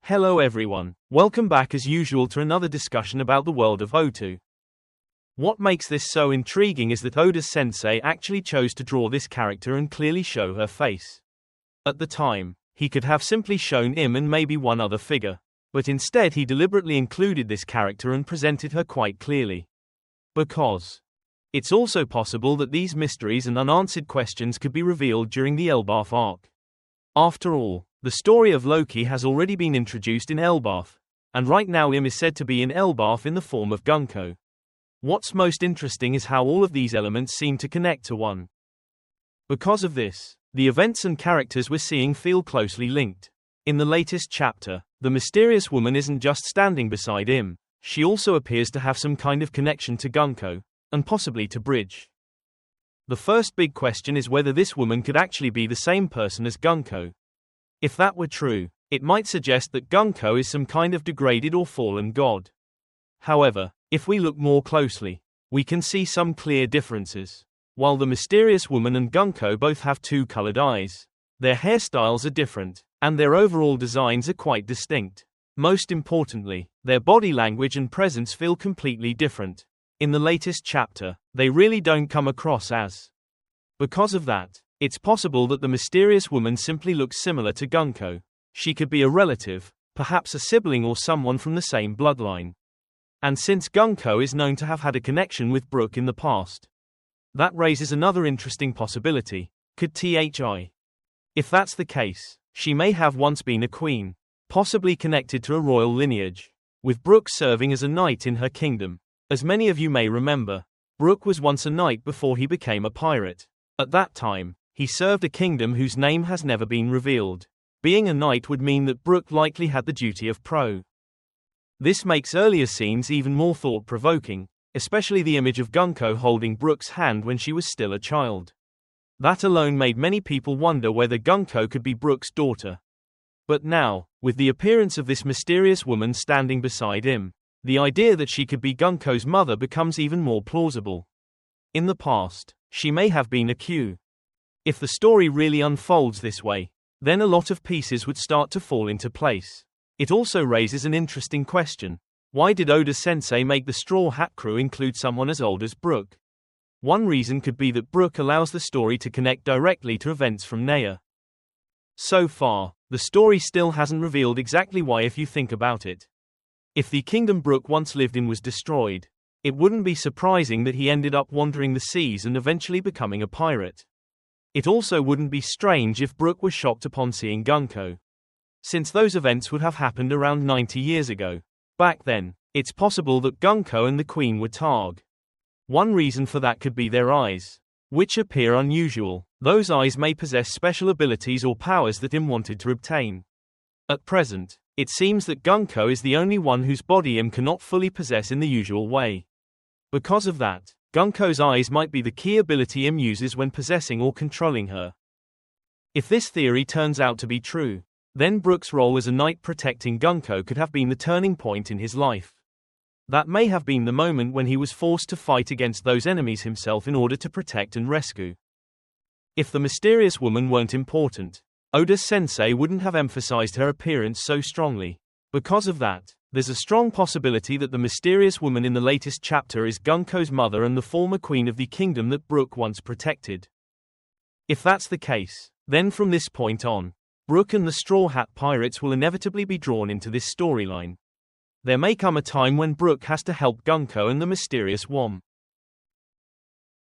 Hello everyone, welcome back as usual to another discussion about the world of Oto. What makes this so intriguing is that Oda-sensei actually chose to draw this character and clearly show her face. At the time, he could have simply shown Im and maybe one other figure, but instead he deliberately included this character and presented her quite clearly. Because it's also possible that these mysteries and unanswered questions could be revealed during the Elbaf arc. After all, the story of Loki has already been introduced in Elbaf, and right now Im is said to be in Elbaf in the form of Gunko. What's most interesting is how all of these elements seem to connect to one. Because of this, the events and characters we're seeing feel closely linked. In the latest chapter, the mysterious woman isn't just standing beside Im, she also appears to have some kind of connection to Gunko, and possibly to Bridge. The first big question is whether this woman could actually be the same person as Gunko. If that were true, it might suggest that Gunko is some kind of degraded or fallen god. However, if we look more closely, we can see some clear differences. While the mysterious woman and Gunko both have two colored eyes, their hairstyles are different, and their overall designs are quite distinct. Most importantly, their body language and presence feel completely different. In the latest chapter, they really don't come across as. Because of that, it's possible that the mysterious woman simply looks similar to Gunko. She could be a relative, perhaps a sibling or someone from the same bloodline. And since Gunko is known to have had a connection with Brook in the past, that raises another interesting possibility. Could Thi? If that's the case, she may have once been a queen, possibly connected to a royal lineage, with Brook serving as a knight in her kingdom. As many of you may remember, Brook was once a knight before he became a pirate. At that time, he served a kingdom whose name has never been revealed. Being a knight would mean that Brook likely had the duty of pro. This makes earlier scenes even more thought-provoking, especially the image of Gunko holding Brook's hand when she was still a child. That alone made many people wonder whether Gunko could be Brook's daughter. But now, with the appearance of this mysterious woman standing beside him, the idea that she could be Gunko's mother becomes even more plausible. In the past, she may have been a Q. If the story really unfolds this way, then a lot of pieces would start to fall into place. It also raises an interesting question. Why did Oda-sensei make the Straw Hat crew include someone as old as Brook? One reason could be that Brook allows the story to connect directly to events from Naya. So far, the story still hasn't revealed exactly why if you think about it. If the kingdom Brook once lived in was destroyed, it wouldn't be surprising that he ended up wandering the seas and eventually becoming a pirate. It also wouldn't be strange if Brook were shocked upon seeing Gunko, since those events would have happened around 90 years ago. Back then, it's possible that Gunko and the Queen were Targ. One reason for that could be their eyes, which appear unusual. Those eyes may possess special abilities or powers that Im wanted to obtain. At present, it seems that Gunko is the only one whose body Im cannot fully possess in the usual way. Because of that, Gunko's eyes might be the key ability Im uses when possessing or controlling her. If this theory turns out to be true, then Brook's role as a knight protecting Gunko could have been the turning point in his life. That may have been the moment when he was forced to fight against those enemies himself in order to protect and rescue. If the mysterious woman weren't important, Oda-sensei wouldn't have emphasized her appearance so strongly. Because of that, there's a strong possibility that the mysterious woman in the latest chapter is Gunko's mother and the former queen of the kingdom that Brook once protected. If that's the case, then from this point on, Brook and the Straw Hat Pirates will inevitably be drawn into this storyline. There may come a time when Brook has to help Gunko and the mysterious Wom.